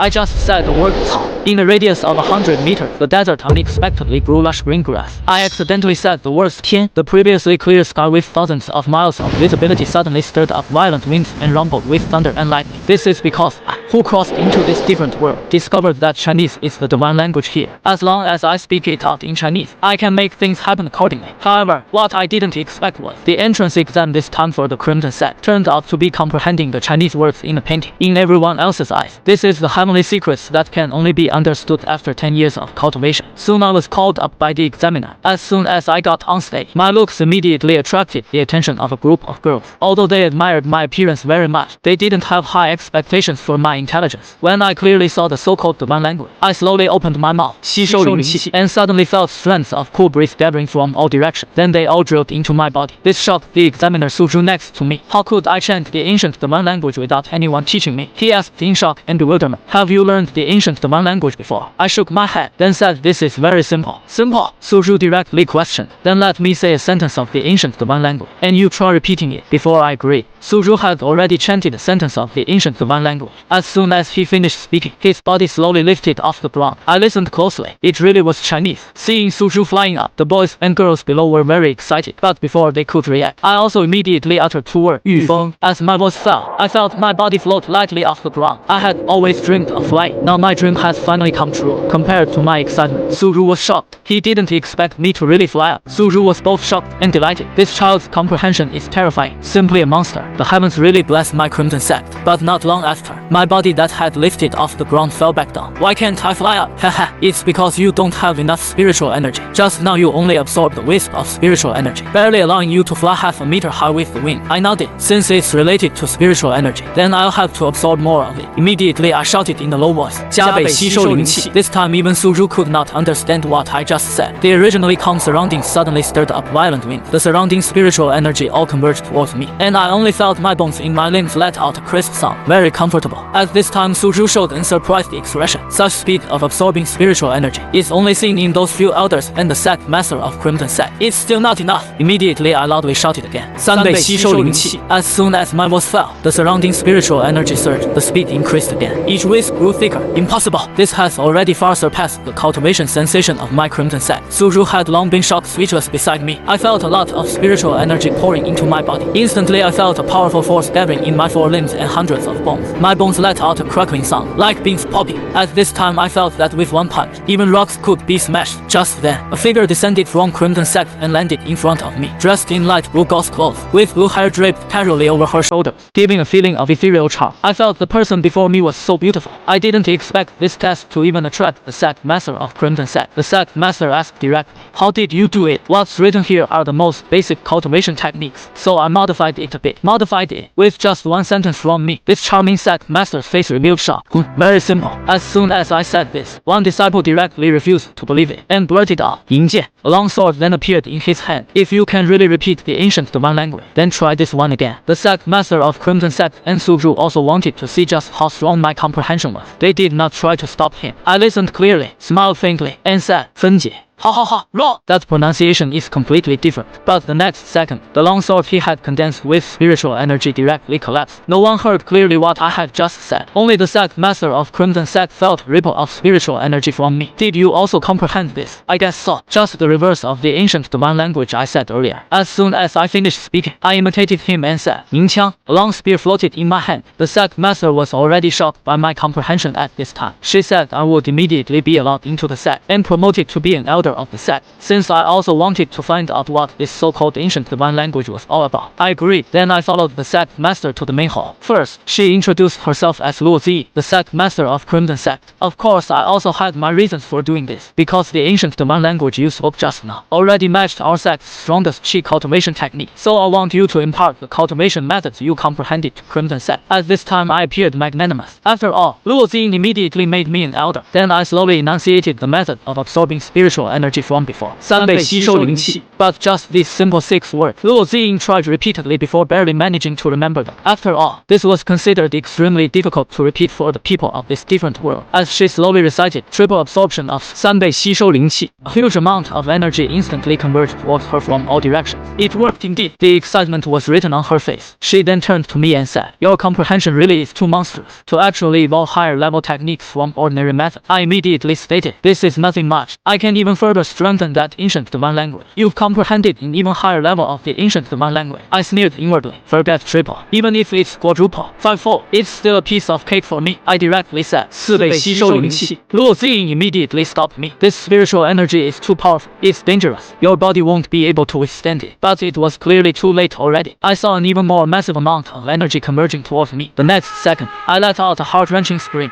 I just said the word Cao. In a radius of 100 meters, the desert unexpectedly grew lush green grass. I accidentally said the words Tian. The previously clear sky with thousands of miles of visibility suddenly stirred up violent winds and rumbled with thunder and lightning. This is because I, who crossed into this different world, discovered that Chinese is the divine language here. As long as I speak it out in Chinese, I can make things happen accordingly. However, what I didn't expect was the entrance exam this time for the Crimson Sect turned out to be comprehending the Chinese words in a painting. In everyone else's eyes, this is the heavenly secrets that can only be understood after 10 years of cultivation. Soon I was called up by the examiner. As soon as I got on stage, my looks immediately attracted the attention of a group of girls. Although they admired my appearance very much, they didn't have high expectations for my intelligence. When I clearly saw the so-called divine language, I slowly opened my mouth, 吸收灵气, and suddenly felt strands of cool breeze gathering from all directions. Then they all drilled into my body. This shocked the examiner Suzhu next to me. How could I chant the ancient divine language without anyone teaching me? He asked in shock and bewilderment. Have you learned the ancient divine language before? I shook my head, then said this is very simple. Simple? Suzhu directly questioned. Then let me say a sentence of the ancient divine language, and you try repeating it. Before I agreed, Suzhu had already chanted a sentence of the ancient divine language. As soon as he finished speaking, his body slowly lifted off the ground. I listened closely. It really was Chinese. Seeing Suzhu flying up, the boys and girls below were very excited, but before they could react, I also immediately uttered two words, 御风. As my voice fell, I felt my body float lightly off the ground. I had always dreamed of flying. Now my dream has finally come true. Compared to my excitement, Suzhu was shocked. He didn't expect me to really fly up. Suzhu was both shocked and delighted. This child's comprehension is terrifying. Simply a monster. The heavens really blessed my Crimson Sect. But not long after, my body that had lifted off the ground fell back down. Why can't I fly up? Haha, it's because you don't have enough spiritual energy. Just now you only absorbed the wisp of spiritual energy, barely allowing you to fly half a meter high with the wind. I nodded. Since it's related to spiritual energy, then I'll have to absorb more of it. Immediately I shouted in a low voice, 加倍吸收灵气. This time even Suzhu could not understand what I just said. The originally calm surroundings suddenly stirred up violent wind. The surrounding spiritual energy all converged towards me, and I only felt my bones in my limbs let out a crisp sound. Very comfortable. At this time Suzhu showed an surprised expression. Such speed of absorbing spiritual energy is only seen in those few elders and the sect master of Crimson Sect. It's still not enough. Immediately I loudly shouted again, 三倍吸收灵气. As soon as my voice fell, the surrounding spiritual energy surged. The speed increased again. Each wisp grew thicker. Impossible. This has already far surpassed the cultivation sensation of my Crimson Sect. Suzhu had long been shocked speechless beside me. I felt a lot of spiritual energy pouring into my body. Instantly I felt a powerful force gathering in my four limbs and hundreds of bones. My bones let out a crackling sound, like beans popping. At this time I felt that with one punch, even rocks could be smashed. Just then, a figure descended from Crimson Sect and landed in front of me, dressed in light blue gauze clothes, with blue hair draped casually over her shoulders, giving a feeling of ethereal charm. I felt the person before me was so beautiful. I didn't expect this test to even attract the sect master of Crimson Sect. The sect master asked directly, how did you do it? What's written here are the most basic cultivation techniques, so I modified it a bit. With just one sentence from me, this charming sect master's face revealed shock. Very simple. As soon as I said this, one disciple directly refused to believe it and blurted out, 银剑. A long sword then appeared in his hand. If you can really repeat the ancient divine language, then try this one again. The sect master of Crimson Sect and Suzhu also wanted to see just how strong my comprehension was. They did not try to stop him. I listened clearly, smiled faintly, and said, 分解. Wrong. That pronunciation is completely different. But the next second, the long sword he had condensed with spiritual energy directly collapsed. No one heard clearly what I had just said. Only the sect master of Crimson Sect felt a ripple of spiritual energy from me. Did you also comprehend this? I guess so. Just the reverse of the ancient divine language I said earlier. As soon as I finished speaking, I imitated him and said, 银枪. A long spear floated in my hand. The sect master was already shocked by my comprehension at this time. She said I would immediately be allowed into the sect and promoted to be an elder of the sect. Since I also wanted to find out what this so-called ancient divine language was all about, I agreed. Then I followed the sect master to the main hall. First, she introduced herself as Luo Zi, the sect master of Crimson Sect. Of course, I also had my reasons for doing this, because the ancient divine language you spoke just now already matched our sect's strongest Qi cultivation technique. So I want you to impart the cultivation methods you comprehended to Crimson Sect. At this time I appeared magnanimous. After all, Luo Zi immediately made me an elder. Then I slowly enunciated the method of absorbing spiritual energy from before. 三倍吸收灵气. But just these simple 6 words, Luo Ziying tried repeatedly before barely managing to remember them. After all, this was considered extremely difficult to repeat for the people of this different world. As she slowly recited, triple absorption of 三倍吸收灵气, a huge amount of energy instantly converged towards her from all directions. It worked indeed. The excitement was written on her face. She then turned to me and said, "Your comprehension really is too monstrous to actually evolve higher level techniques from ordinary methods." I immediately stated, "This is nothing much. I can even further strengthen that ancient divine language. You've comprehended an even higher level of the ancient divine language." I sneered inwardly. "Forget triple. Even if it's quadruple, fivefold, it's still a piece of cake for me," I directly said. 四倍吸收灵气. Luo Ziying immediately stopped me. "This spiritual energy is too powerful. It's dangerous. Your body won't be able to withstand it." But it was clearly too late already. I saw an even more massive amount of energy converging towards me. The next second, I let out a heart-wrenching scream.